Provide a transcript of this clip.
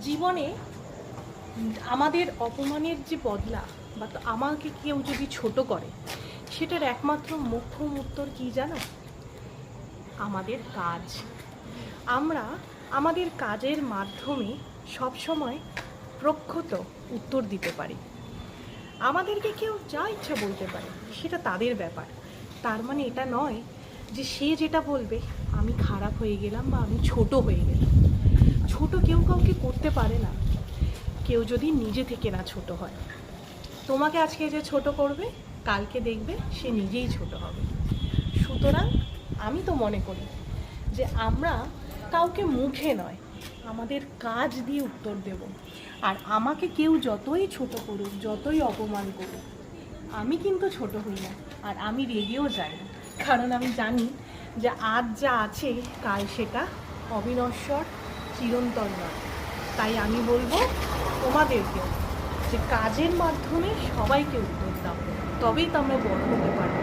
জীবনে আমাদের অপমানের যে বদলা বা আমাকে কেউ যদি ছোট করে, সেটার একমাত্র মোক্ষম উত্তর কী জানো? আমাদের কাজ। আমরা আমাদের কাজের মাধ্যমে সবসময় প্রখ্যাত উত্তর দিতে পারি। আমাদেরকে কেউ যা ইচ্ছা বলতে পারে, সেটা তাদের ব্যাপার। তার মানে এটা নয় যে সে যেটা বলবে আমি খারাপ হয়ে গেলাম বা আমি ছোট হয়ে গেলাম। ছোট কেউ কাউকে করতে পারে না, কেউ যদি নিজে থেকে না ছোট হয়। তোমাকে আজকে যে ছোট করবে, কালকে দেখবে সে নিজেই ছোট হবে। সুতরাং আমি তো মনে করি যে আমরা কাউকে মুখে নয়, আমাদের কাজ দিয়ে উত্তর দেব। আর আমাকে কেউ যতই ছোট করুক, যতই অপমান করুক, আমি কিন্তু ছোট হই না, আর আমি রেগেও যাই না। কারণ আমি জানি যে আজ যা আছে কাল সেটা অবিনশ্বর, চিরন্তন নয়। তাই আমি বলবো তোমাদেরকেও যে কাজের মাধ্যমে সবাইকে উত্তর দাও, তবেই তো আমরা বড় হতে পারবো।